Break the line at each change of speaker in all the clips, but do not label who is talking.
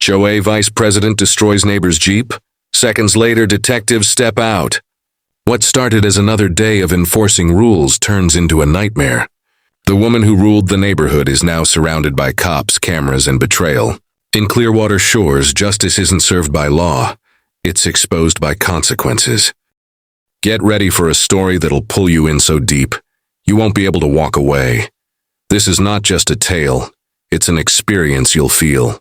HOA vice president destroys neighbor's Jeep. Seconds later, detectives step out. What started as another day of enforcing rules turns into a nightmare. The woman who ruled the neighborhood is now surrounded by cops, cameras, and betrayal. In Clearwater Shores, justice isn't served by law. It's exposed by consequences. Get ready for a story that'll pull you in so deep, you won't be able to walk away. This is not just a tale, it's an experience you'll feel.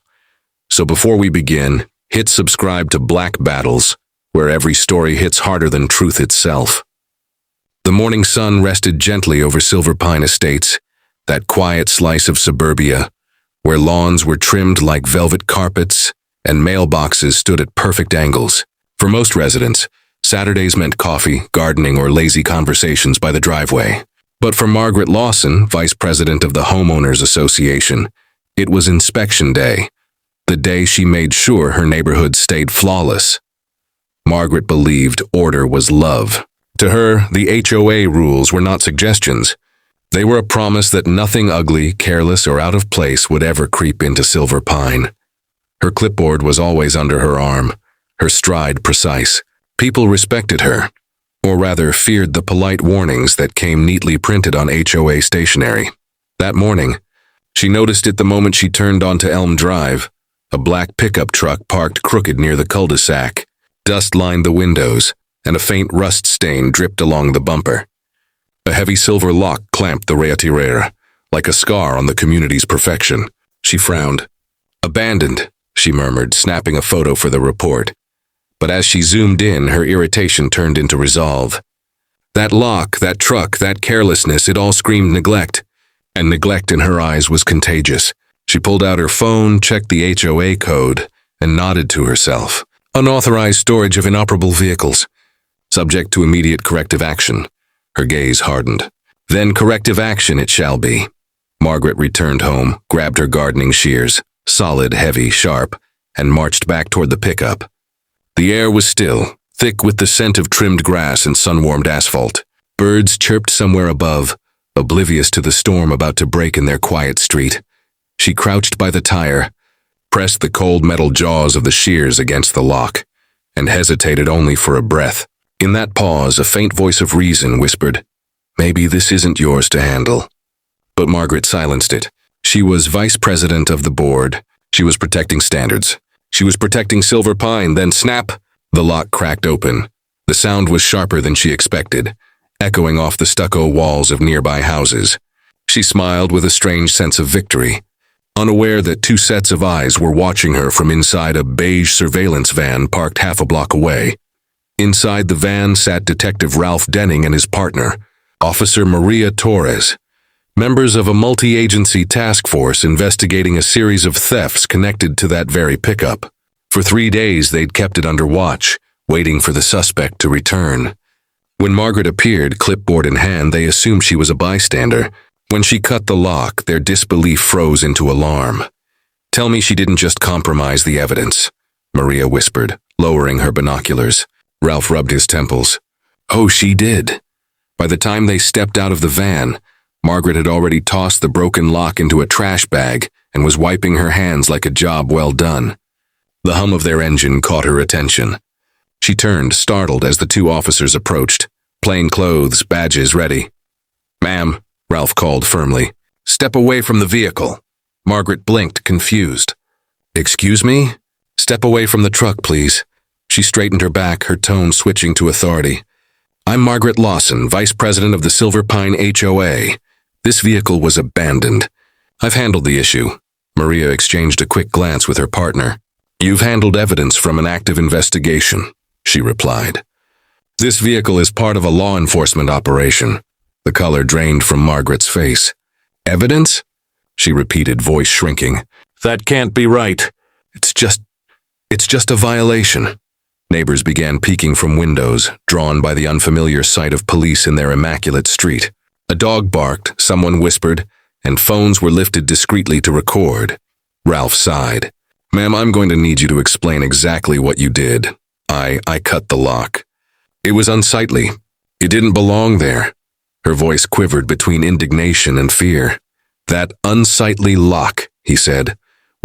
So before we begin, hit subscribe to Black Battles, where every story hits harder than truth itself. The morning sun rested gently over Silver Pine Estates, that quiet slice of suburbia, where lawns were trimmed like velvet carpets and mailboxes stood at perfect angles. For most residents, Saturdays meant coffee, gardening, or lazy conversations by the driveway. But for Margaret Lawson, vice president of the Homeowners Association, it was inspection day, the day she made sure her neighborhood stayed flawless. Margaret believed order was love. To her, the HOA rules were not suggestions. They were a promise that nothing ugly, careless, or out of place would ever creep into Silver Pine. Her clipboard was always under her arm, her stride precise. People respected her, or rather feared the polite warnings that came neatly printed on HOA stationery. That morning, she noticed it the moment she turned onto Elm Drive. A black pickup truck parked crooked near the cul-de-sac. Dust lined the windows, and a faint rust stain dripped along the bumper. A heavy silver lock clamped the retirere, like a scar on the community's perfection. She frowned. "Abandoned," she murmured, snapping a photo for the report. But as she zoomed in, her irritation turned into resolve. That lock, that truck, that carelessness, it all screamed neglect. And neglect in her eyes was contagious. She pulled out her phone, checked the HOA code, and nodded to herself. Unauthorized storage of inoperable vehicles. Subject to immediate corrective action. Her gaze hardened. Then corrective action it shall be. Margaret returned home, grabbed her gardening shears, solid, heavy, sharp, and marched back toward the pickup. The air was still, thick with the scent of trimmed grass and sun-warmed asphalt. Birds chirped somewhere above, oblivious to the storm about to break in their quiet street. She crouched by the tire, pressed the cold metal jaws of the shears against the lock, and hesitated only for a breath. In that pause, a faint voice of reason whispered, "Maybe this isn't yours to handle." But Margaret silenced it. She was vice president of the board. She was protecting standards. She was protecting Silver Pine, then snap! The lock cracked open. The sound was sharper than she expected, echoing off the stucco walls of nearby houses. She smiled with a strange sense of victory, unaware that two sets of eyes were watching her from inside a beige surveillance van parked half a block away. Inside the van sat Detective Ralph Denning and his partner, Officer Maria Torres, members of a multi-agency task force investigating a series of thefts connected to that very pickup. For 3 days they'd kept it under watch, waiting for the suspect to return. When Margaret appeared, clipboard in hand, they assumed she was a bystander. When she cut the lock, their disbelief froze into alarm. "Tell me she didn't just compromise the evidence," Maria whispered, lowering her binoculars. Ralph rubbed his temples. "Oh, she did." By the time they stepped out of the van, Margaret had already tossed the broken lock into a trash bag and was wiping her hands like a job well done. The hum of their engine caught her attention. She turned, startled, as the two officers approached, plain clothes, badges ready. "Ma'am," Ralph called firmly, "step away from the vehicle." Margaret blinked, confused. "Excuse me?" "Step away from the truck, please." She straightened her back, her tone switching to authority. "I'm Margaret Lawson, vice president of the Silver Pine HOA. This vehicle was abandoned. I've handled the issue." Maria exchanged a quick glance with her partner. "You've handled evidence from an active investigation," she replied. "This vehicle is part of a law enforcement operation." The color drained from Margaret's face. "Evidence?" she repeated, voice shrinking. "That can't be right. It's just a violation." Neighbors began peeking from windows, drawn by the unfamiliar sight of police in their immaculate street. A dog barked, someone whispered, and phones were lifted discreetly to record. Ralph sighed. "Ma'am, I'm going to need you to explain exactly what you did. I cut the lock. It was unsightly. It didn't belong there." Her voice quivered between indignation and fear. "That unsightly lock," he said,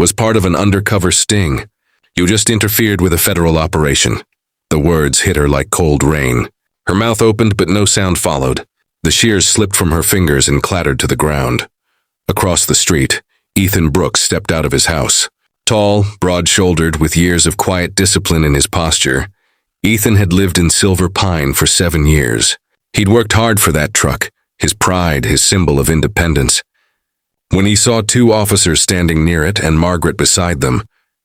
was part of an undercover sting. You just interfered with a federal operation. The words hit her like cold rain. Her mouth opened, but no sound followed. The shears slipped from her fingers and clattered to the ground. Across the street, Ethan Brooks stepped out of his house. Tall, broad-shouldered, with years of quiet discipline in his posture, Ethan had lived in Silver Pine for 7 years. He'd worked hard for that truck, his pride, his symbol of independence. When he saw 2 officers standing near it and Margaret beside them,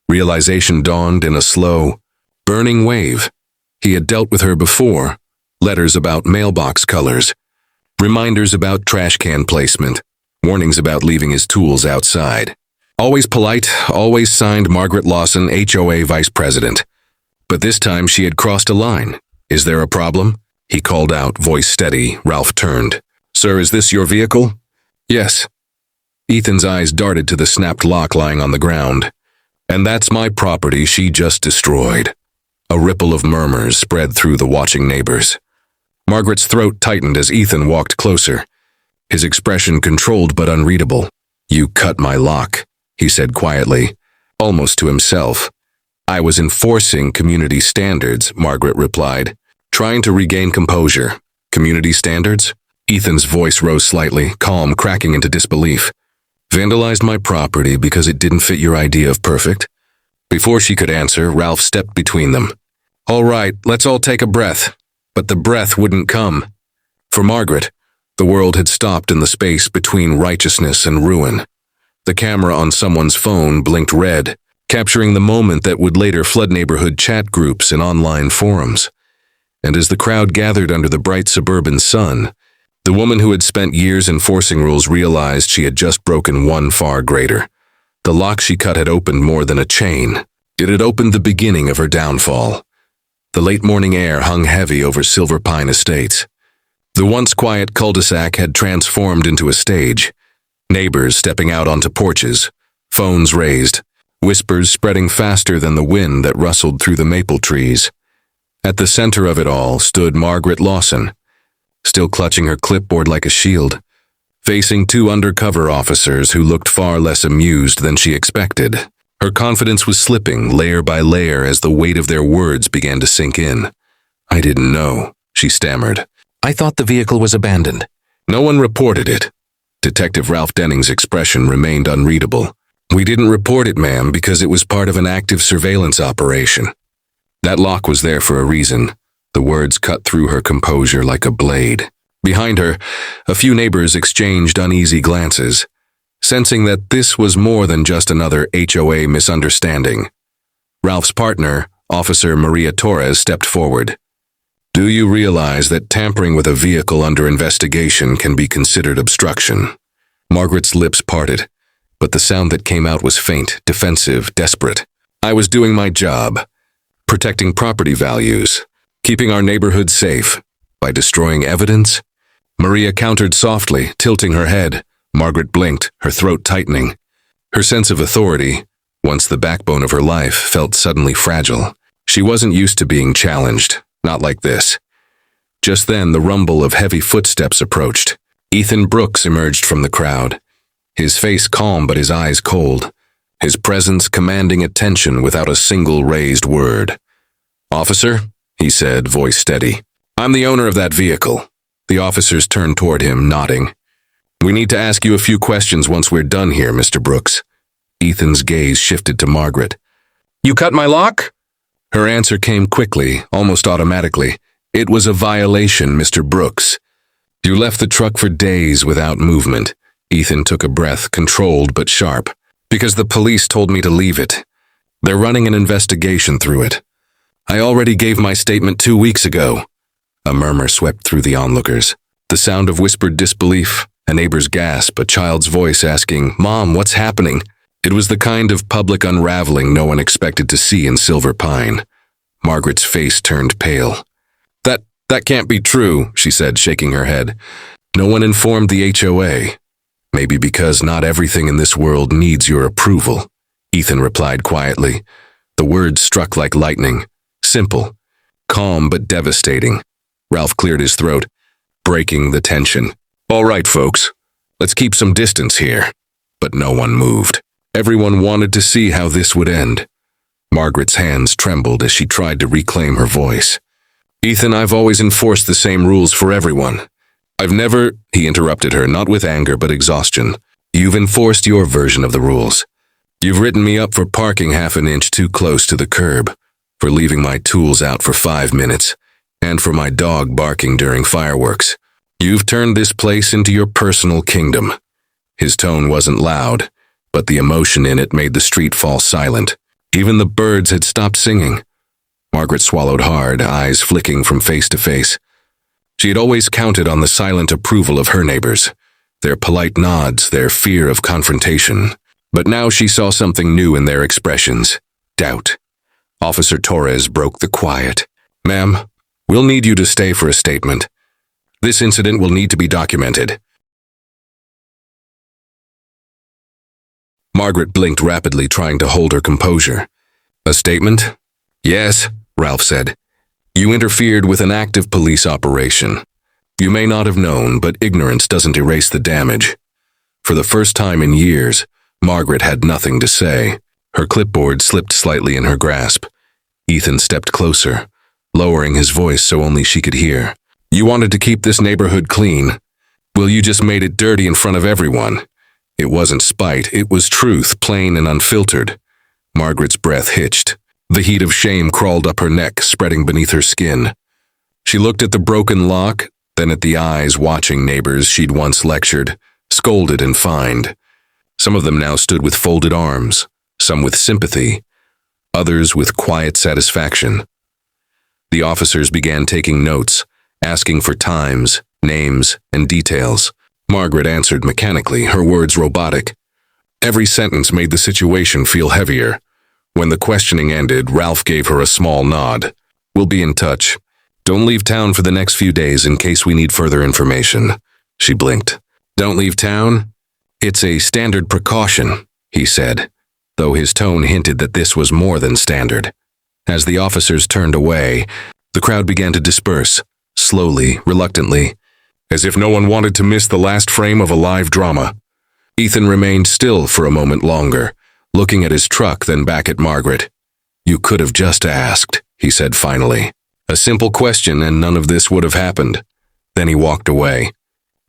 realization dawned in a slow, burning wave. He had dealt with her before. Letters about mailbox colors, reminders about trash can placement, warnings about leaving his tools outside. Always polite, always signed Margaret Lawson, HOA Vice President. But this time she had crossed a line. "Is there a problem?" he called out, voice steady. Ralph turned. "Sir, is this your vehicle?" "Yes." Ethan's eyes darted to the snapped lock lying on the ground. "And that's my property she just destroyed." A ripple of murmurs spread through the watching neighbors. Margaret's throat tightened as Ethan walked closer, his expression controlled but unreadable. "You cut my lock," he said quietly, almost to himself. "I was enforcing community standards," Margaret replied, trying to regain composure. "Community standards?" Ethan's voice rose slightly, calm, cracking into disbelief. "Vandalized my property because it didn't fit your idea of perfect?" Before she could answer, Ralph stepped between them. "All right, let's all take a breath." But the breath wouldn't come. For Margaret, the world had stopped in the space between righteousness and ruin. The camera on someone's phone blinked red, capturing the moment that would later flood neighborhood chat groups and online forums. And as the crowd gathered under the bright suburban sun, the woman who had spent years enforcing rules realized she had just broken one far greater. The lock she cut had opened more than a chain. It had opened the beginning of her downfall. The late morning air hung heavy over Silver Pine Estates. The once quiet cul-de-sac had transformed into a stage. Neighbors stepping out onto porches, phones raised, whispers spreading faster than the wind that rustled through the maple trees. At the center of it all stood Margaret Lawson, still clutching her clipboard like a shield, facing 2 undercover officers who looked far less amused than she expected. Her confidence was slipping layer by layer as the weight of their words began to sink in. "I didn't know," she stammered. "I thought the vehicle was abandoned." "No one reported it." Detective Ralph Denning's expression remained unreadable. "We didn't report it, ma'am, because it was part of an active surveillance operation." That lock was there for a reason. The words cut through her composure like a blade. Behind her, a few neighbors exchanged uneasy glances, sensing that this was more than just another HOA misunderstanding. Ralph's partner, Officer Maria Torres, stepped forward. "Do you realize that tampering with a vehicle under investigation can be considered obstruction?" Margaret's lips parted, but the sound that came out was faint, defensive, desperate. "I was doing my job, protecting property values, keeping our neighborhood safe. By destroying evidence?" Maria countered softly, tilting her head. Margaret blinked, her throat tightening. Her sense of authority, once the backbone of her life, felt suddenly fragile. She wasn't used to being challenged, not like this. Just then, the rumble of heavy footsteps approached. Ethan Brooks emerged from the crowd, his face calm but his eyes cold, his presence commanding attention without a single raised word. "Officer," he said, voice steady. "I'm the owner of that vehicle." The officers turned toward him, nodding. "We need to ask you a few questions once we're done here, Mr. Brooks." Ethan's gaze shifted to Margaret. "You cut my lock?" Her answer came quickly, almost automatically. "It was a violation, Mr. Brooks. You left the truck for days without movement." Ethan took a breath, controlled but sharp. "Because the police told me to leave it. They're running an investigation through it. I already gave my statement 2 weeks ago." A murmur swept through the onlookers. The sound of whispered disbelief, a neighbor's gasp, a child's voice asking, "Mom, what's happening?" It was the kind of public unraveling no one expected to see in Silver Pine. Margaret's face turned pale. That can't be true," she said, shaking her head. "No one informed the HOA. Maybe because not everything in this world needs your approval," Ethan replied quietly. The words struck like lightning. Simple, calm but devastating. Ralph cleared his throat, breaking the tension. "All right, folks, let's keep some distance here." But no one moved. Everyone wanted to see how this would end. Margaret's hands trembled as she tried to reclaim her voice. Ethan, I've always enforced the same rules for everyone. I've never, he interrupted her, not with anger but exhaustion. You've enforced your version of the rules. You've written me up for parking half an inch too close to the curb, for leaving my tools out for 5 minutes, and for my dog barking during fireworks. You've turned this place into your personal kingdom. His tone wasn't loud, but the emotion in it made the street fall silent. Even the birds had stopped singing. Margaret swallowed hard, eyes flicking from face to face. She had always counted on the silent approval of her neighbors, their polite nods, their fear of confrontation. But now she saw something new in their expressions: doubt. Officer Torres broke the quiet. Ma'am, we'll need you to stay for a statement. This incident will need to be documented. Margaret blinked rapidly, trying to hold her composure. A statement? Yes, Ralph said. You interfered with an active police operation. You may not have known, but ignorance doesn't erase the damage. For the first time in years, Margaret had nothing to say. Her clipboard slipped slightly in her grasp. Ethan stepped closer, lowering his voice so only she could hear. You wanted to keep this neighborhood clean. Well, you just made it dirty in front of everyone. It wasn't spite, it was truth, plain and unfiltered. Margaret's breath hitched. The heat of shame crawled up her neck, spreading beneath her skin. She looked at the broken lock, then at the eyes watching neighbors she'd once lectured, scolded and fined. Some of them now stood with folded arms, some with sympathy, others with quiet satisfaction. The officers began taking notes, asking for times, names, and details. Margaret answered mechanically, her words robotic. Every sentence made the situation feel heavier. When the questioning ended, Ralph gave her a small nod. We'll be in touch. Don't leave town for the next few days in case we need further information. She blinked. Don't leave town? It's a standard precaution, he said, though his tone hinted that this was more than standard. As the officers turned away, the crowd began to disperse, slowly, reluctantly, as if no one wanted to miss the last frame of a live drama. Ethan remained still for a moment longer, looking at his truck, then back at Margaret. You could have just asked, he said finally. A simple question and none of this would have happened. Then he walked away.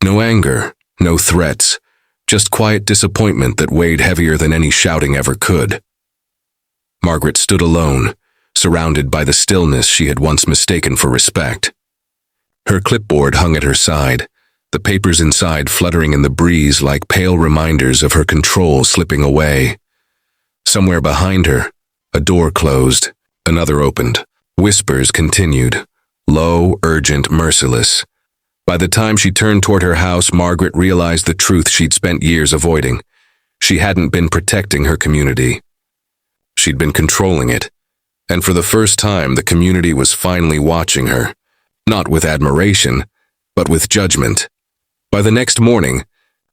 No anger, no threats, just quiet disappointment that weighed heavier than any shouting ever could. Margaret stood alone, surrounded by the stillness she had once mistaken for respect. Her clipboard hung at her side, the papers inside fluttering in the breeze like pale reminders of her control slipping away. Somewhere behind her, a door closed, another opened. Whispers continued, low, urgent, merciless. By the time she turned toward her house, Margaret realized the truth she'd spent years avoiding. She hadn't been protecting her community. She'd been controlling it. And for the first time, the community was finally watching her. Not with admiration, but with judgment. By the next morning,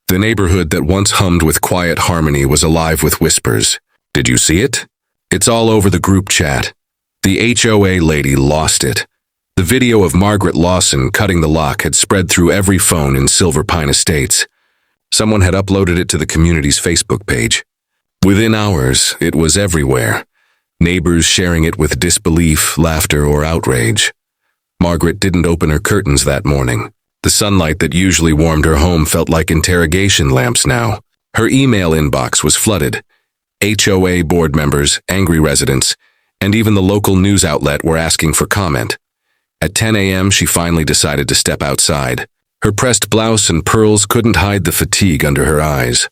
the neighborhood that once hummed with quiet harmony was alive with whispers. Did you see it? It's all over the group chat. The HOA lady lost it. The video of Margaret Lawson cutting the lock had spread through every phone in Silver Pine Estates. Someone had uploaded it to the community's Facebook page. Within hours, it was everywhere. Neighbors sharing it with disbelief, laughter, or outrage. Margaret didn't open her curtains that morning. The sunlight that usually warmed her home felt like interrogation lamps now. Her email inbox was flooded. HOA board members, angry residents, and even the local news outlet were asking for comment. At 10 a.m., she finally decided to step outside. Her pressed blouse and pearls couldn't hide the fatigue under her eyes.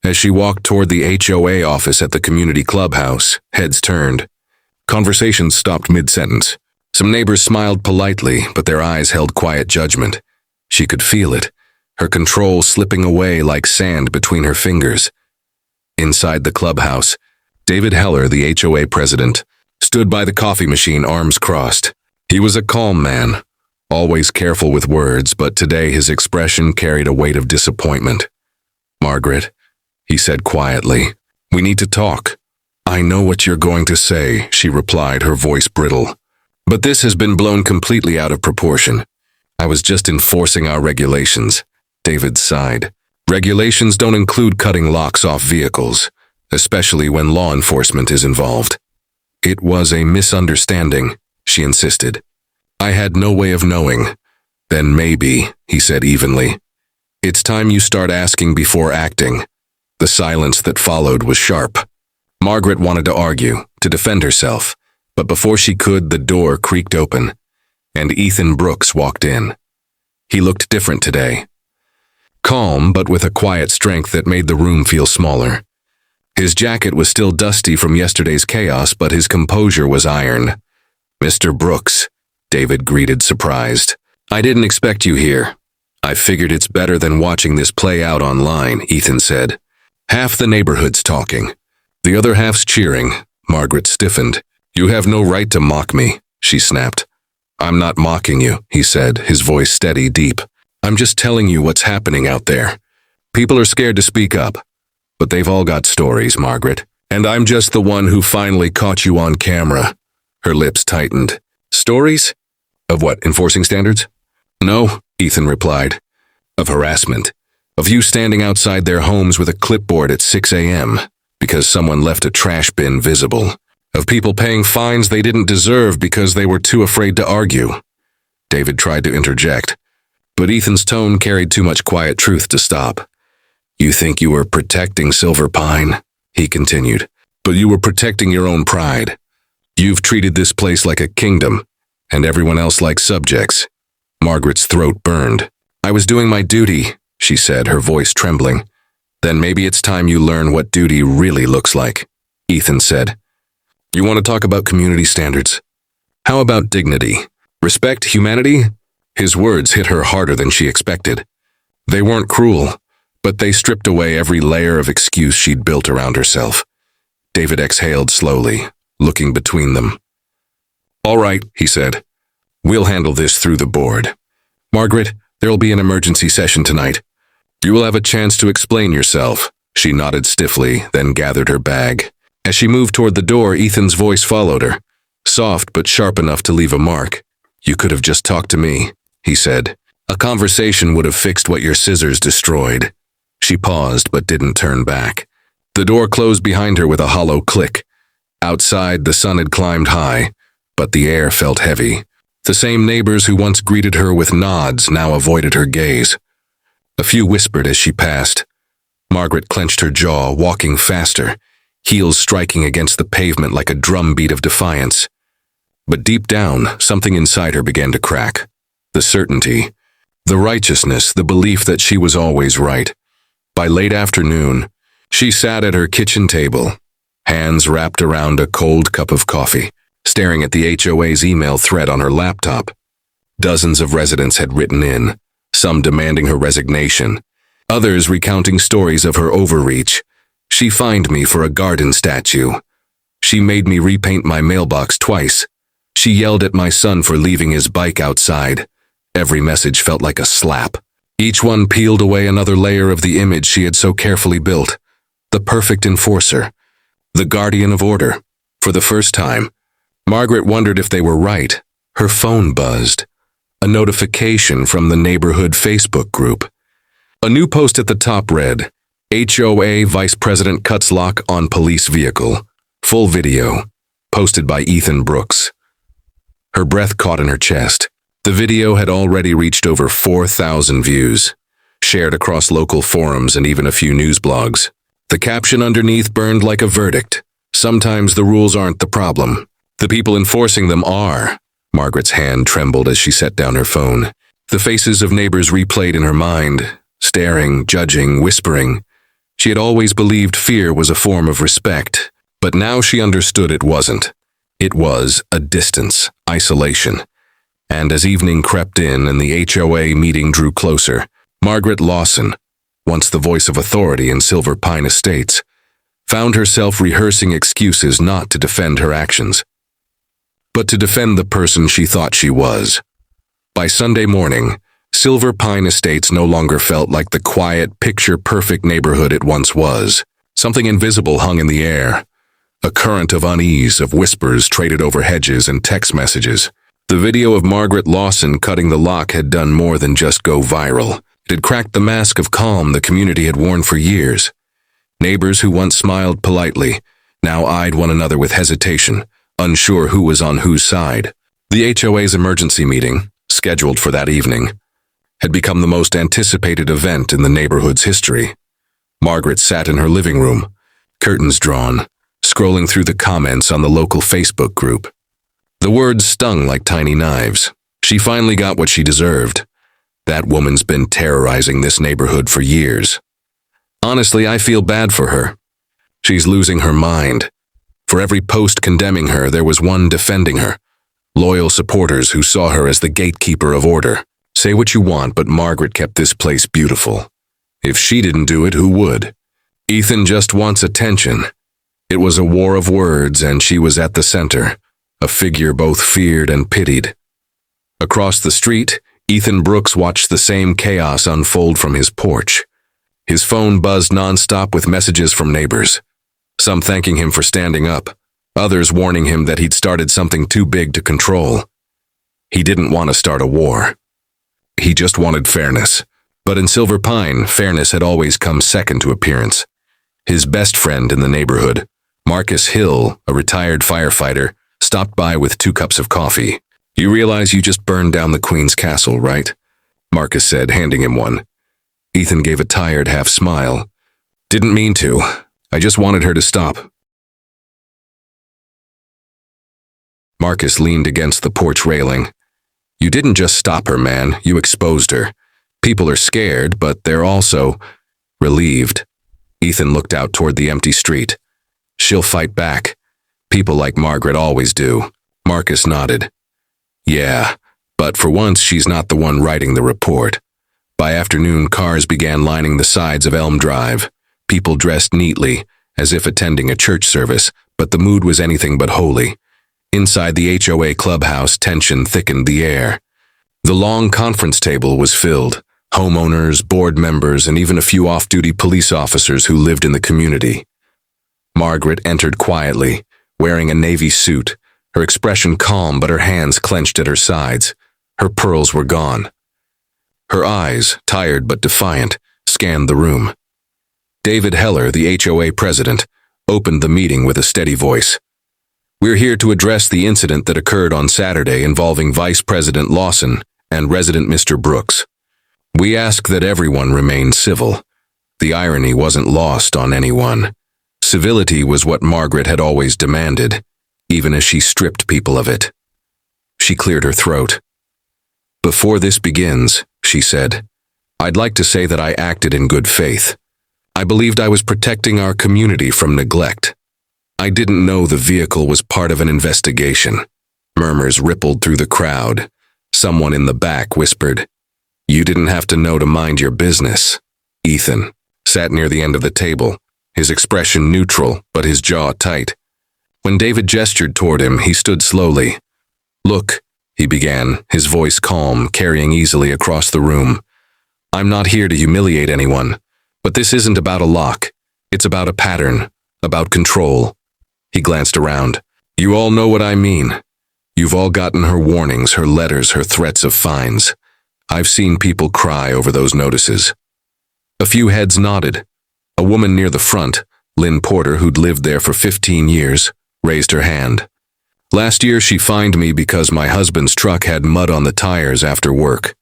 As she walked toward the HOA office at the community clubhouse, heads turned. Conversations stopped mid-sentence. Some neighbors smiled politely, but their eyes held quiet judgment. She could feel it, her control slipping away like sand between her fingers. Inside the clubhouse, David Heller, the HOA president, stood by the coffee machine, arms crossed. He was a calm man, always careful with words, but today his expression carried a weight of disappointment. Margaret, he said quietly, we need to talk. I know what you're going to say, she replied, her voice brittle. But this has been blown completely out of proportion. I was just enforcing our regulations. David sighed. Regulations don't include cutting locks off vehicles. especially when law enforcement is involved. It was a misunderstanding, she insisted. I had no way of knowing. Then maybe, he said evenly. It's time you start asking before acting. The silence that followed was sharp. Margaret wanted to argue, to defend herself, but before she could, the door creaked open, and Ethan Brooks walked in. He looked different today. Calm, but with a quiet strength that made the room feel smaller. His jacket was still dusty from yesterday's chaos, but his composure was iron. Mr. Brooks, David greeted, surprised. I didn't expect you here. I figured it's better than watching this play out online, Ethan said. Half the neighborhood's talking. The other half's cheering. Margaret stiffened. You have no right to mock me, she snapped. I'm not mocking you, he said, his voice steady, deep. I'm just telling you what's happening out there. People are scared to speak up. But they've all got stories, Margaret. And I'm just the one who finally caught you on camera. Her lips tightened. Stories? Of what, enforcing standards? No, Ethan replied. Of harassment. Of you standing outside their homes with a clipboard at 6 a.m. because someone left a trash bin visible. Of people paying fines they didn't deserve because they were too afraid to argue. David tried to interject, but Ethan's tone carried too much quiet truth to stop. You think you were protecting Silver Pine, he continued, but you were protecting your own pride. You've treated this place like a kingdom, and everyone else like subjects. Margaret's throat burned. I was doing my duty, she said, her voice trembling. Then maybe it's time you learn what duty really looks like, Ethan said. You want to talk about community standards? How about dignity? Respect, humanity? His words hit her harder than she expected. They weren't cruel, but they stripped away every layer of excuse she'd built around herself. David exhaled slowly, looking between them. All right, he said. We'll handle this through the board. Margaret, there'll be an emergency session tonight. You will have a chance to explain yourself. She nodded stiffly, then gathered her bag. As she moved toward the door, Ethan's voice followed her, soft but sharp enough to leave a mark. You could have just talked to me, he said. A conversation would have fixed what your scissors destroyed. She paused but didn't turn back. The door closed behind her with a hollow click. Outside, the sun had climbed high, but the air felt heavy. The same neighbors who once greeted her with nods now avoided her gaze. A few whispered as she passed. Margaret clenched her jaw, walking faster, heels striking against the pavement like a drumbeat of defiance. But deep down, something inside her began to crack. The certainty, the righteousness, the belief that she was always right. By late afternoon, she sat at her kitchen table, hands wrapped around a cold cup of coffee, staring at the HOA's email thread on her laptop. Dozens of residents had written in, some demanding her resignation, others recounting stories of her overreach. She fined me for a garden statue. She made me repaint my mailbox twice. She yelled at my son for leaving his bike outside. Every message felt like a slap. Each one peeled away another layer of the image she had so carefully built. The perfect enforcer. The guardian of order. For the first time, Margaret wondered if they were right. Her phone buzzed. A notification from the neighborhood Facebook group. A new post at the top read, HOA Vice President cuts lock on police vehicle. Full video. Posted by Ethan Brooks. Her breath caught in her chest. The video had already reached over 4,000 views, shared across local forums and even a few news blogs. The caption underneath burned like a verdict. Sometimes the rules aren't the problem. The people enforcing them are. Margaret's hand trembled as she set down her phone. The faces of neighbors replayed in her mind, staring, judging, whispering. She had always believed fear was a form of respect, but now she understood it wasn't. It was a distance, isolation. And as evening crept in and the HOA meeting drew closer, Margaret Lawson, once the voice of authority in Silver Pine Estates, found herself rehearsing excuses not to defend her actions, but to defend the person she thought she was. By Sunday morning, Silver Pine Estates no longer felt like the quiet, picture-perfect neighborhood it once was. Something invisible hung in the air, a current of unease, of whispers traded over hedges and text messages. The video of Margaret Lawson cutting the lock had done more than just go viral. It had cracked the mask of calm the community had worn for years. Neighbors who once smiled politely now eyed one another with hesitation, unsure who was on whose side. The HOA's emergency meeting, scheduled for that evening, had become the most anticipated event in the neighborhood's history. Margaret sat in her living room, curtains drawn, scrolling through the comments on the local Facebook group. The words stung like tiny knives. She finally got what she deserved. That woman's been terrorizing this neighborhood for years. Honestly, I feel bad for her. She's losing her mind. For every post condemning her, there was one defending her. Loyal supporters who saw her as the gatekeeper of order. Say what you want, but Margaret kept this place beautiful. If she didn't do it, who would? Ethan just wants attention. It was a war of words, and she was at the center, a figure both feared and pitied. Across the street, Ethan Brooks watched the same chaos unfold from his porch. His phone buzzed nonstop with messages from neighbors, some thanking him for standing up, others warning him that he'd started something too big to control. He didn't want to start a war. He just wanted fairness. But in Silver Pine, fairness had always come second to appearance. His best friend in the neighborhood, Marcus Hill, a retired firefighter, stopped by with 2 cups of coffee. "You realize you just burned down the Queen's castle, right?" Marcus said, handing him one. Ethan gave a tired half smile. "Didn't mean to. I just wanted her to stop." Marcus leaned against the porch railing. "You didn't just stop her, man. You exposed her. People are scared, but they're also relieved." Ethan looked out toward the empty street. "She'll fight back. People like Margaret always do." Marcus nodded. "Yeah, but for once she's not the one writing the report." By afternoon, cars began lining the sides of Elm Drive. People dressed neatly, as if attending a church service, but the mood was anything but holy. Inside the HOA clubhouse, tension thickened the air. The long conference table was filled. Homeowners, board members, and even a few off-duty police officers who lived in the community. Margaret entered quietly, wearing a navy suit, her expression calm but her hands clenched at her sides. Her pearls were gone. Her eyes, tired but defiant, scanned the room. David Heller, the HOA president, opened the meeting with a steady voice. "We're here to address the incident that occurred on Saturday involving Vice President Lawson and resident Mr. Brooks. We ask that everyone remain civil." The irony wasn't lost on anyone. Civility was what Margaret had always demanded, even as she stripped people of it. She cleared her throat. "Before this begins," she said, "I'd like to say that I acted in good faith. I believed I was protecting our community from neglect. I didn't know the vehicle was part of an investigation." Murmurs rippled through the crowd. Someone in the back whispered, "You didn't have to know to mind your business." Ethan sat near the end of the table, his expression neutral but his jaw tight. When David gestured toward him, he stood slowly. "Look," he began, his voice calm, carrying easily across the room. "I'm not here to humiliate anyone, but this isn't about a lock. It's about a pattern, about control." He glanced around. "You all know what I mean. You've all gotten her warnings, her letters, her threats of fines. I've seen people cry over those notices." A few heads nodded. A woman near the front, Lynn Porter, who'd lived there for 15 years, raised her hand. "Last year she fined me because my husband's truck had mud on the tires after work.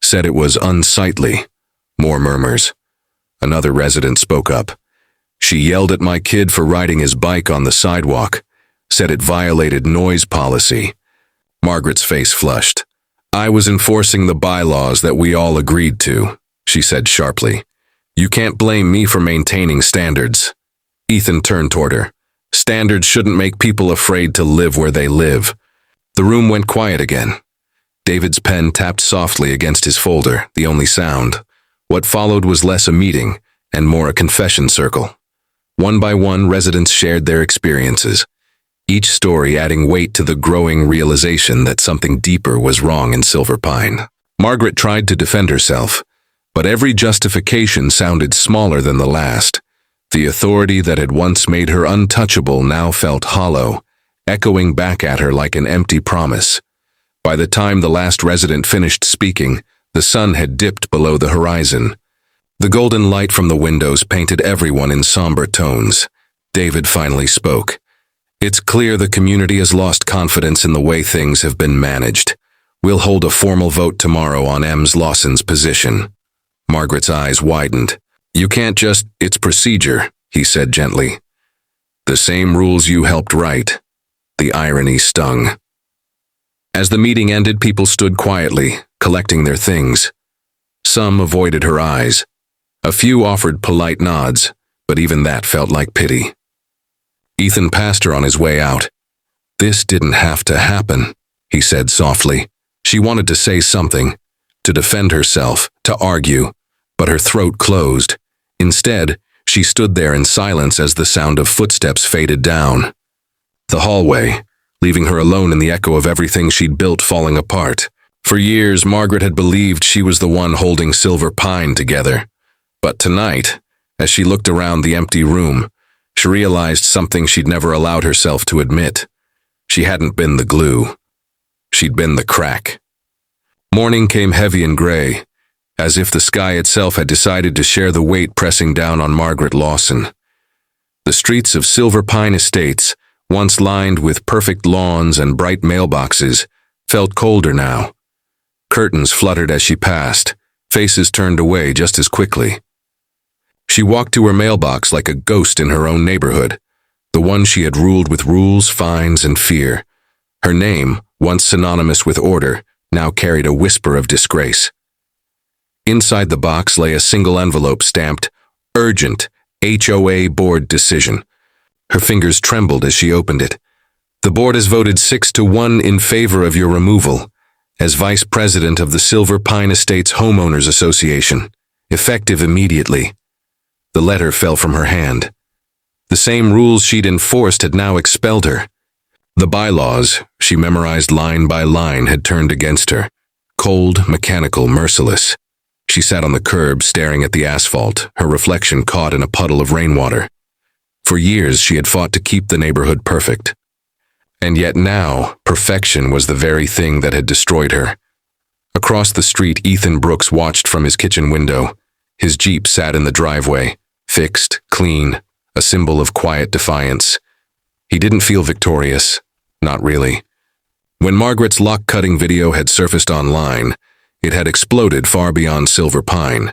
Said it was unsightly." More murmurs. Another resident spoke up. "She yelled at my kid for riding his bike on the sidewalk. Said it violated noise policy." Margaret's face flushed. "I was enforcing the bylaws that we all agreed to," she said sharply. "You can't blame me for maintaining standards." Ethan turned toward her. "Standards shouldn't make people afraid to live where they live." The room went quiet again. David's pen tapped softly against his folder, the only sound. What followed was less a meeting and more a confession circle. One by one, residents shared their experiences, each story adding weight to the growing realization that something deeper was wrong in Silver Pine. Margaret tried to defend herself, but every justification sounded smaller than the last. The authority that had once made her untouchable now felt hollow, echoing back at her like an empty promise. By the time the last resident finished speaking, the sun had dipped below the horizon. The golden light from the windows painted everyone in somber tones. David finally spoke. It's clear the community has lost confidence in the way things have been managed. We'll hold a formal vote tomorrow on Ms. Lawson's position. Margaret's eyes widened. You can't just, it's procedure, he said gently. The same rules you helped write. The irony stung. As the meeting ended, people stood quietly, collecting their things. Some avoided her eyes. A few offered polite nods, but even that felt like pity. Ethan passed her on his way out. This didn't have to happen, he said softly. She wanted to say something, to defend herself, to argue, but her throat closed. Instead, she stood there in silence as the sound of footsteps faded down the hallway, leaving her alone in the echo of everything she'd built falling apart. For years, Margaret had believed she was the one holding Silver Pine together. But tonight, as she looked around the empty room, she realized something she'd never allowed herself to admit. She hadn't been the glue. She'd been the crack. Morning came heavy and gray, as if the sky itself had decided to share the weight pressing down on Margaret Lawson. The streets of Silver Pine Estates, once lined with perfect lawns and bright mailboxes, felt colder now. Curtains fluttered as she passed, faces turned away just as quickly. She walked to her mailbox like a ghost in her own neighborhood, the one she had ruled with rules, fines, and fear. Her name, once synonymous with order, now carried a whisper of disgrace. Inside the box lay a single envelope stamped, Urgent, HOA Board Decision. Her fingers trembled as she opened it. The board has voted 6-1 in favor of your removal as Vice President of the Silver Pine Estates Homeowners Association, effective immediately. The letter fell from her hand. The same rules she'd enforced had now expelled her. The bylaws, she memorized line by line, had turned against her. Cold, mechanical, merciless. She sat on the curb staring at the asphalt, her reflection caught in a puddle of rainwater. For years she had fought to keep the neighborhood perfect. And yet now, perfection was the very thing that had destroyed her. Across the street, Ethan Brooks watched from his kitchen window. His Jeep sat in the driveway, fixed, clean, a symbol of quiet defiance. He didn't feel victorious. Not really. When Margaret's lock-cutting video had surfaced online, it had exploded far beyond Silver Pine.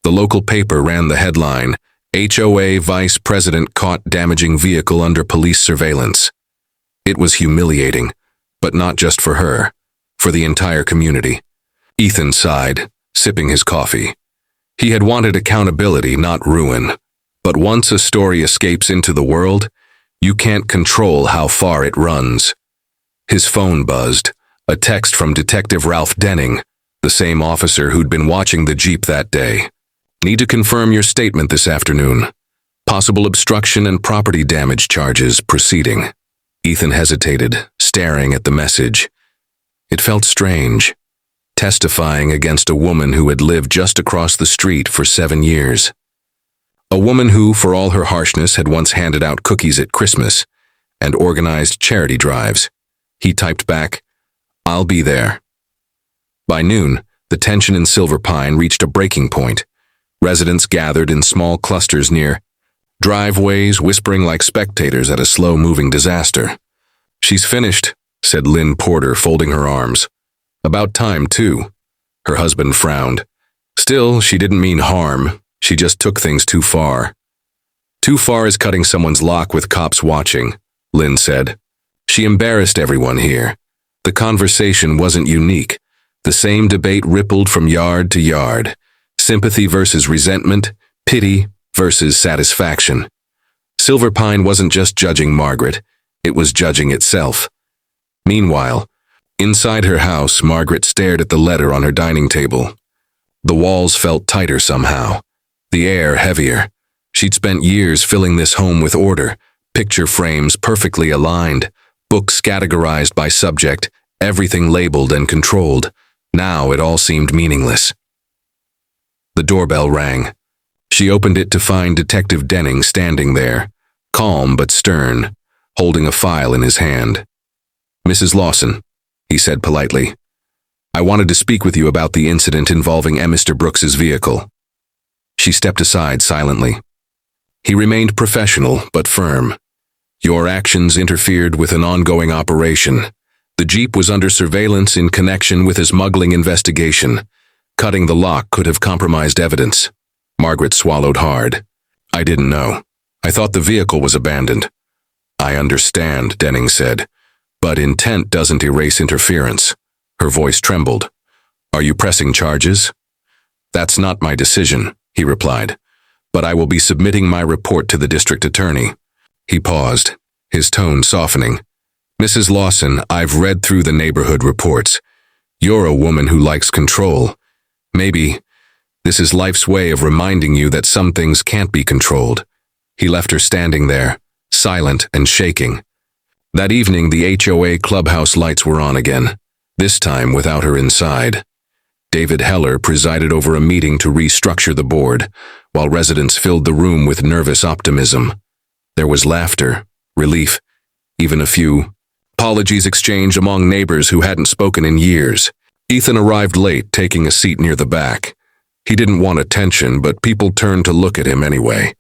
The local paper ran the headline, HOA Vice President Caught Damaging Vehicle Under Police Surveillance. It was humiliating, but not just for her, for the entire community. Ethan sighed, sipping his coffee. He had wanted accountability, not ruin. But once a story escapes into the world, you can't control how far it runs. His phone buzzed, a text from Detective Ralph Denning, the same officer who'd been watching the Jeep that day. Need to confirm your statement this afternoon. Possible obstruction and property damage charges proceeding. Ethan hesitated, staring at the message. It felt strange, testifying against a woman who had lived just across the street for 7 years. A woman who, for all her harshness, had once handed out cookies at Christmas and organized charity drives. He typed back, "I'll be there." By noon, the tension in Silver Pine reached a breaking point. Residents gathered in small clusters near driveways, whispering like spectators at a slow-moving disaster. "She's finished," said Lynn Porter, folding her arms. "About time, too." Her husband frowned. Still, she didn't mean harm. She just took things too far. "Too far is cutting someone's lock with cops watching," Lynn said. She embarrassed everyone here. The conversation wasn't unique. The same debate rippled from yard to yard. Sympathy versus resentment, pity versus satisfaction. Silver Pine wasn't just judging Margaret, it was judging itself. Meanwhile, inside her house, Margaret stared at the letter on her dining table. The walls felt tighter somehow, the air heavier. She'd spent years filling this home with order, picture frames perfectly aligned, books categorized by subject, everything labeled and controlled. Now it all seemed meaningless. The doorbell rang. She opened it to find Detective Denning standing there, calm but stern, holding a file in his hand. "Mrs. Lawson," he said politely, "I wanted to speak with you about the incident involving Mr. Brooks's vehicle." She stepped aside silently. He remained professional but firm. Your actions interfered with an ongoing operation. The Jeep was under surveillance in connection with a smuggling investigation. Cutting the lock could have compromised evidence. Margaret swallowed hard. I didn't know. I thought the vehicle was abandoned. I understand, Denning said, but intent doesn't erase interference. Her voice trembled. Are you pressing charges? That's not my decision, he replied, but I will be submitting my report to the district attorney. He paused, his tone softening. Mrs. Lawson, I've read through the neighborhood reports. You're a woman who likes control. Maybe this is life's way of reminding you that some things can't be controlled. He left her standing there, silent and shaking. That evening, the HOA clubhouse lights were on again, this time without her inside. David Heller presided over a meeting to restructure the board, while residents filled the room with nervous optimism. There was laughter, relief, even a few apologies exchanged among neighbors who hadn't spoken in years. Ethan arrived late, taking a seat near the back. He didn't want attention, but people turned to look at him anyway.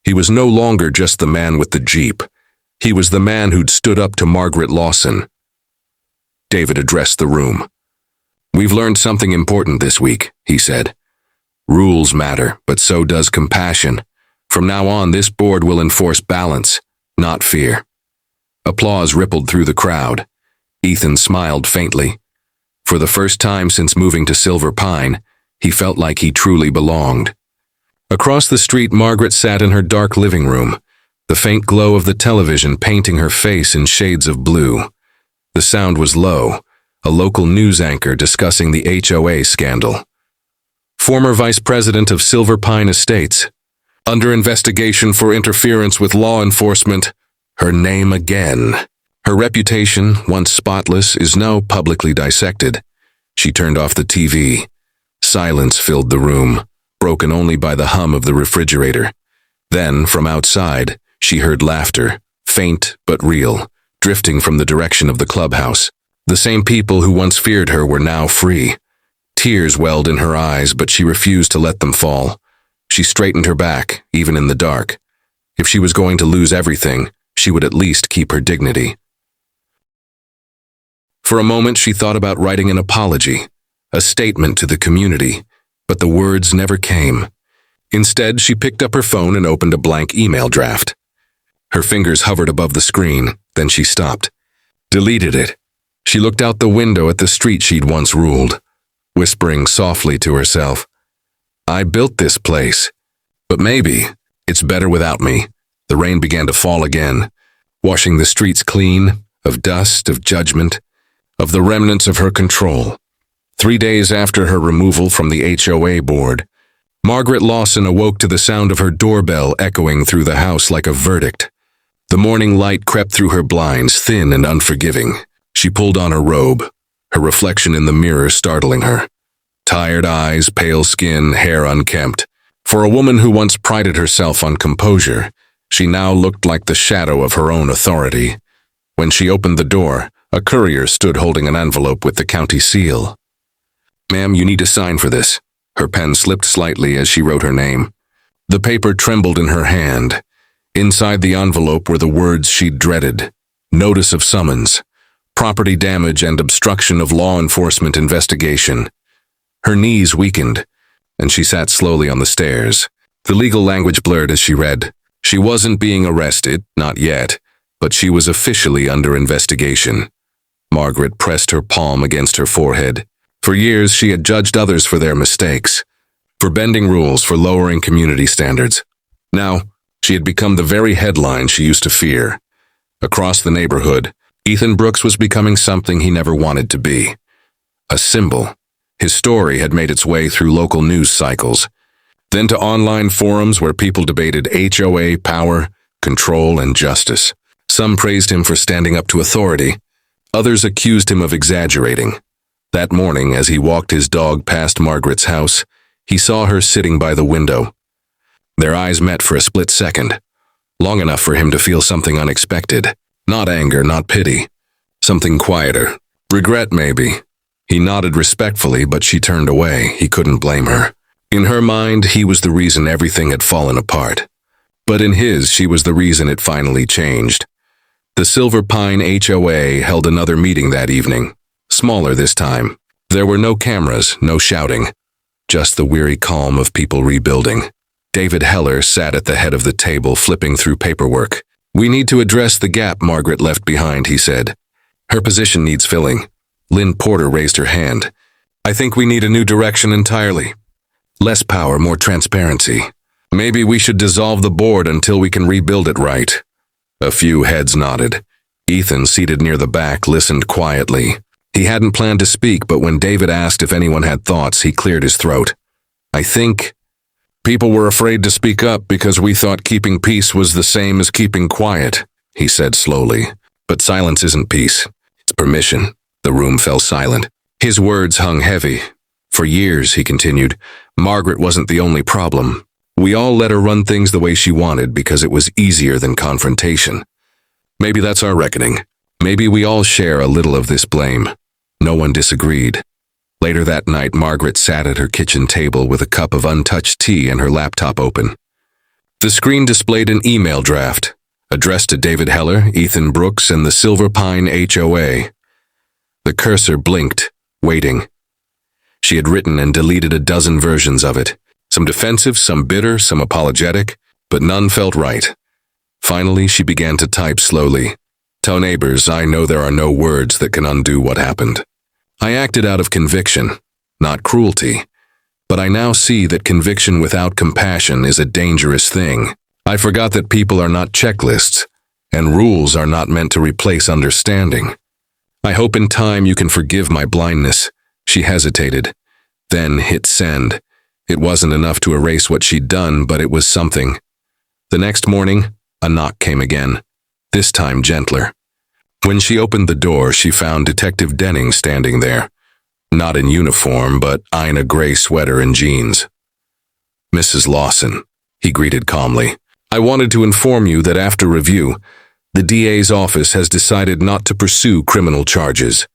He was no longer just the man with the Jeep. He was the man who'd stood up to Margaret Lawson. David addressed the room. We've learned something important this week, he said. Rules matter, but so does compassion. From now on, this board will enforce balance, not fear. Applause rippled through the crowd. Ethan smiled faintly. For the first time since moving to Silver Pine, he felt like he truly belonged. Across the street, Margaret sat in her dark living room, the faint glow of the television painting her face in shades of blue. The sound was low, a local news anchor discussing the HOA scandal. Former Vice President of Silver Pine Estates, under investigation for interference with law enforcement. Her name again. Her reputation, once spotless, is now publicly dissected. She turned off the TV. Silence filled the room, broken only by the hum of the refrigerator. Then, from outside, she heard laughter, faint but real, drifting from the direction of the clubhouse. The same people who once feared her were now free. Tears welled in her eyes, but she refused to let them fall. She straightened her back, even in the dark. If she was going to lose everything, she would at least keep her dignity. For a moment, she thought about writing an apology, a statement to the community, but the words never came. Instead, she picked up her phone and opened a blank email draft. Her fingers hovered above the screen, then she stopped. Deleted it. She looked out the window at the street she'd once ruled, whispering softly to herself, I built this place, but maybe it's better without me. The rain began to fall again, washing the streets clean, of dust, of judgment, of the remnants of her control. 3 days after her removal from the HOA board, Margaret Lawson awoke to the sound of her doorbell echoing through the house like a verdict. The morning light crept through her blinds, thin and unforgiving. She pulled on her robe, her reflection in the mirror startling her. Tired eyes, pale skin, hair unkempt. For a woman who once prided herself on composure, she now looked like the shadow of her own authority. When she opened the door, a courier stood holding an envelope with the county seal. Ma'am, you need to sign for this. Her pen slipped slightly as she wrote her name. The paper trembled in her hand. Inside the envelope were the words she'd dreaded. Notice of summons. Property damage and obstruction of law enforcement investigation. Her knees weakened, and she sat slowly on the stairs. The legal language blurred as she read. She wasn't being arrested, not yet, but she was officially under investigation. Margaret pressed her palm against her forehead. For years, she had judged others for their mistakes, for bending rules, for lowering community standards. Now, she had become the very headline she used to fear. Across the neighborhood, Ethan Brooks was becoming something he never wanted to be. A symbol. His story had made its way through local news cycles, then to online forums where people debated HOA power, control, and justice. Some praised him for standing up to authority. Others accused him of exaggerating. That morning, as he walked his dog past Margaret's house, he saw her sitting by the window. Their eyes met for a split second, long enough for him to feel something unexpected. Not anger, not pity. Something quieter. Regret, maybe. He nodded respectfully, but she turned away. He couldn't blame her. In her mind, he was the reason everything had fallen apart. But in his, she was the reason it finally changed. The Silver Pine HOA held another meeting that evening, smaller this time. There were no cameras, no shouting, just the weary calm of people rebuilding. David Heller sat at the head of the table flipping through paperwork. "We need to address the gap Margaret left behind," he said. "Her position needs filling." Lynn Porter raised her hand. "I think we need a new direction entirely. Less power, more transparency. Maybe we should dissolve the board until we can rebuild it right." A few heads nodded. Ethan, seated near the back, listened quietly. He hadn't planned to speak, but when David asked if anyone had thoughts, he cleared his throat. "I think people were afraid to speak up because we thought keeping peace was the same as keeping quiet," he said slowly. "But silence isn't peace. It's permission." The room fell silent. His words hung heavy. "For years," he continued, "Margaret wasn't the only problem. We all let her run things the way she wanted because it was easier than confrontation. Maybe that's our reckoning. Maybe we all share a little of this blame." No one disagreed. Later that night, Margaret sat at her kitchen table with a cup of untouched tea and her laptop open. The screen displayed an email draft, addressed to David Heller, Ethan Brooks, and the Silver Pine HOA. The cursor blinked, waiting. She had written and deleted a dozen versions of it, some defensive, some bitter, some apologetic, but none felt right. Finally, she began to type slowly. "Tell neighbors, I know there are no words that can undo what happened. I acted out of conviction, not cruelty, but I now see that conviction without compassion is a dangerous thing. I forgot that people are not checklists, and rules are not meant to replace understanding. I hope in time you can forgive my blindness." She hesitated, then hit send. It wasn't enough to erase what she'd done, but it was something. The next morning, a knock came again, this time gentler. When she opened the door, she found Detective Denning standing there, not in uniform, but in a gray sweater and jeans. "Mrs. Lawson," he greeted calmly, "I wanted to inform you that after review, the DA's office has decided not to pursue criminal charges.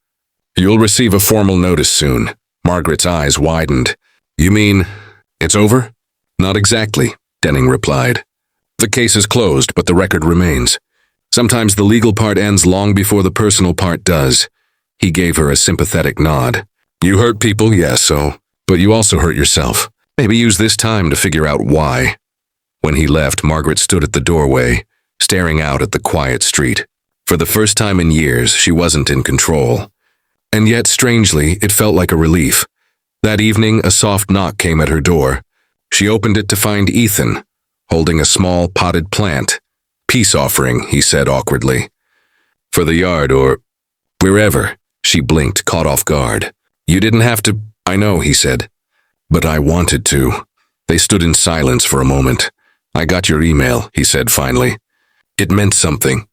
You'll receive a formal notice soon." Margaret's eyes widened. "You mean it's over?" "Not exactly," Denning replied. "The case is closed, but the record remains. Sometimes the legal part ends long before the personal part does." He gave her a sympathetic nod. "You hurt people, yes, but you also hurt yourself. Maybe use this time to figure out why." When he left, Margaret stood at the doorway, staring out at the quiet street. For the first time in years, she wasn't in control. And yet, strangely, it felt like a relief. That evening, a soft knock came at her door. She opened it to find Ethan, holding a small potted plant. "Peace offering," he said awkwardly. "For the yard or wherever." She blinked, caught off guard. "You didn't have to." "I know," he said. "But I wanted to." They stood in silence for a moment. "I got your email," he said finally. "It meant something."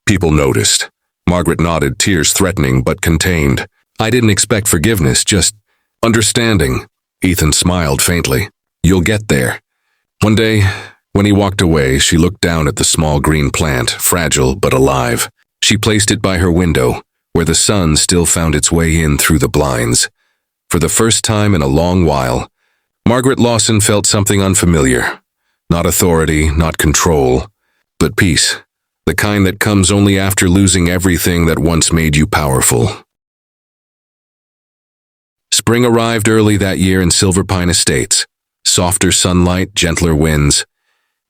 People noticed. Margaret nodded, tears threatening but contained. "I didn't expect forgiveness, just understanding." Ethan smiled faintly. "You'll get there." One day, when he walked away, she looked down at the small green plant, fragile but alive. She placed it by her window, where the sun still found its way in through the blinds. For the first time in a long while, Margaret Lawson felt something unfamiliar. Not authority, not control, but peace. The kind that comes only after losing everything that once made you powerful. Spring arrived early that year in Silver Pine Estates. Softer sunlight, gentler winds,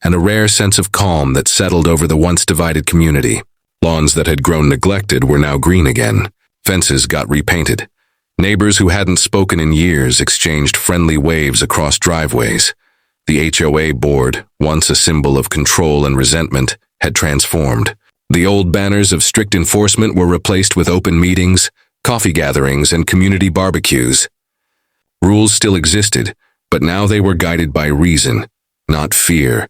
and a rare sense of calm that settled over the once divided community. Lawns that had grown neglected were now green again. Fences got repainted. Neighbors who hadn't spoken in years exchanged friendly waves across driveways. The HOA board, once a symbol of control and resentment, had transformed. The old banners of strict enforcement were replaced with open meetings, coffee gatherings, and community barbecues. Rules still existed, but now they were guided by reason, not fear.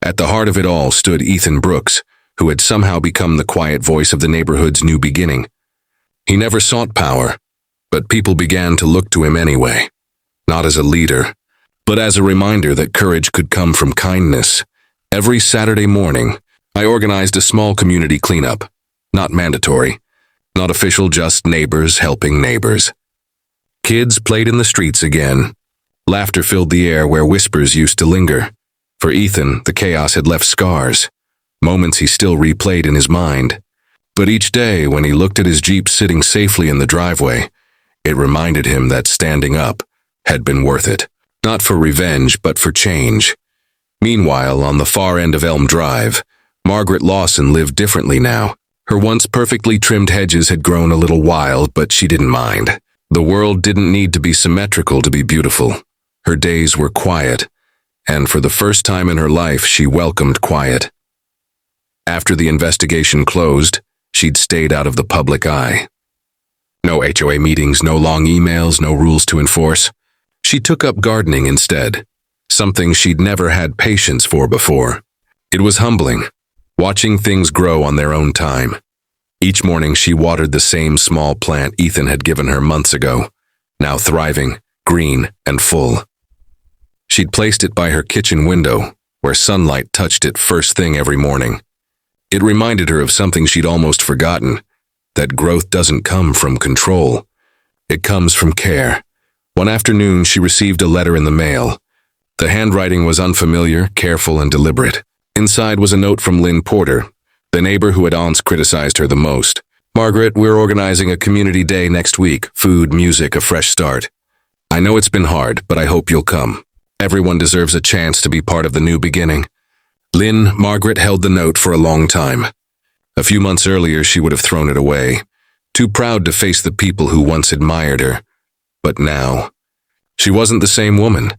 At the heart of it all stood Ethan Brooks, who had somehow become the quiet voice of the neighborhood's new beginning. He never sought power, but people began to look to him anyway. Not as a leader, but as a reminder that courage could come from kindness. Every Saturday morning, I organized a small community cleanup. Not mandatory, not official, just neighbors helping neighbors. Kids played in the streets again. Laughter filled the air where whispers used to linger. For Ethan, the chaos had left scars, moments he still replayed in his mind. But each day, when he looked at his Jeep sitting safely in the driveway, it reminded him that standing up had been worth it. Not for revenge, but for change. Meanwhile, on the far end of Elm Drive, Margaret Lawson lived differently now. Her once perfectly trimmed hedges had grown a little wild, but she didn't mind. The world didn't need to be symmetrical to be beautiful. Her days were quiet, and for the first time in her life, she welcomed quiet. After the investigation closed, she'd stayed out of the public eye. No HOA meetings, no long emails, no rules to enforce. She took up gardening instead, something she'd never had patience for before. It was humbling, watching things grow on their own time. Each morning she watered the same small plant Ethan had given her months ago, now thriving, green, and full. She'd placed it by her kitchen window, where sunlight touched it first thing every morning. It reminded her of something she'd almost forgotten, that growth doesn't come from control. It comes from care. One afternoon, she received a letter in the mail. The handwriting was unfamiliar, careful, and deliberate. Inside was a note from Lynn Porter, the neighbor who had once criticized her the most. "Margaret, we're organizing a community day next week. Food, music, a fresh start. I know it's been hard, but I hope you'll come. Everyone deserves a chance to be part of the new beginning." Margaret held the note for a long time. A few months earlier, she would have thrown it away, too proud to face the people who once admired her. But now, she wasn't the same woman.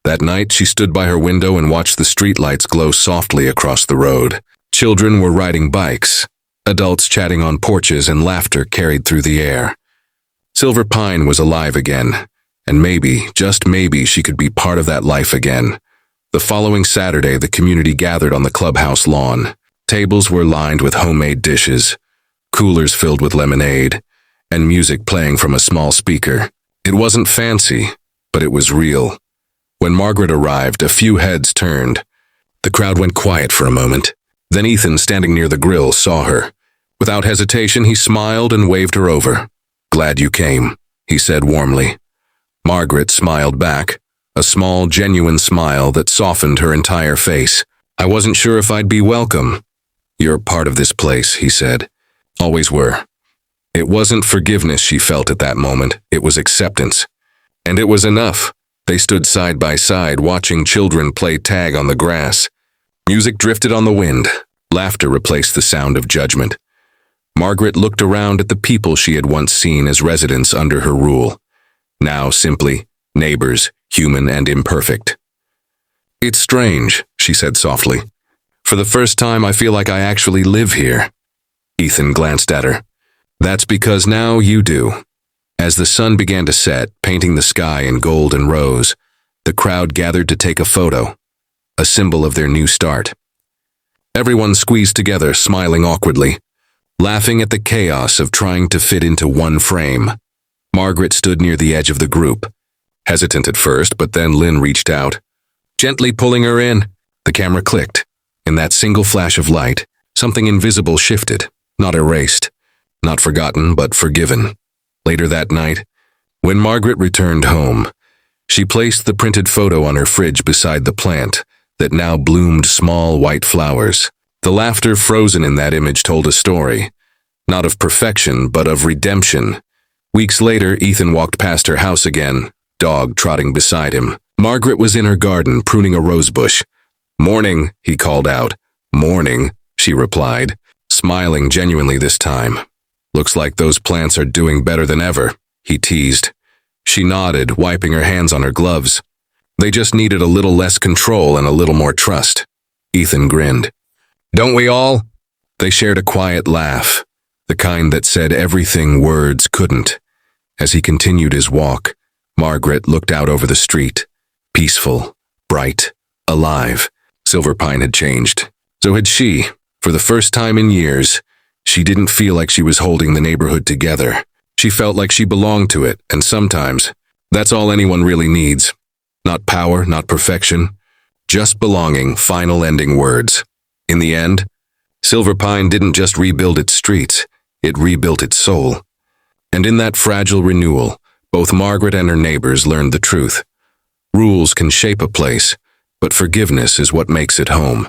That night, she stood by her window and watched the streetlights glow softly across the road. Children were riding bikes, adults chatting on porches, and laughter carried through the air. Silver Pine was alive again, and maybe, just maybe, she could be part of that life again. The following Saturday, the community gathered on the clubhouse lawn. Tables were lined with homemade dishes, coolers filled with lemonade, and music playing from a small speaker. It wasn't fancy, but it was real. When Margaret arrived, a few heads turned. The crowd went quiet for a moment. Then Ethan, standing near the grill, saw her. Without hesitation, he smiled and waved her over. "Glad you came," he said warmly. Margaret smiled back, a small, genuine smile that softened her entire face. "I wasn't sure if I'd be welcome." "You're part of this place," he said. "Always were." It wasn't forgiveness she felt at that moment, it was acceptance. And it was enough. They stood side by side, watching children play tag on the grass. Music drifted on the wind. Laughter replaced the sound of judgment. Margaret looked around at the people she had once seen as residents under her rule. Now simply neighbors, human and imperfect. "It's strange," she said softly. "For the first time, I feel like I actually live here." Ethan glanced at her. "That's because now you do." As the sun began to set, painting the sky in gold and rose, the crowd gathered to take a photo, a symbol of their new start. Everyone squeezed together, smiling awkwardly, laughing at the chaos of trying to fit into one frame. Margaret stood near the edge of the group, hesitant at first, but then Lynn reached out, gently pulling her in. The camera clicked. In that single flash of light, something invisible shifted, not erased, not forgotten, but forgiven. Later that night, when Margaret returned home, she placed the printed photo on her fridge beside the plant that now bloomed small white flowers. The laughter frozen in that image told a story, not of perfection, but of redemption. Weeks later, Ethan walked past her house again, dog trotting beside him. Margaret was in her garden, pruning a rose bush. "Morning," he called out. "Morning," she replied, smiling genuinely this time. "Looks like those plants are doing better than ever," he teased. She nodded, wiping her hands on her gloves. They just needed a little less control and a little more trust. Ethan grinned. "Don't we all?" They shared a quiet laugh, the kind that said everything words couldn't. As he continued his walk, Margaret looked out over the street, peaceful, bright, alive. Silver Pine had changed. So had she. For the first time in years, she didn't feel like she was holding the neighborhood together. She felt like she belonged to it, and sometimes, that's all anyone really needs. Not power, not perfection, just belonging, final ending words. In the end, Silver Pine didn't just rebuild its streets, it rebuilt its soul. And in that fragile renewal, both Margaret and her neighbors learned the truth. Rules can shape a place, but forgiveness is what makes it home.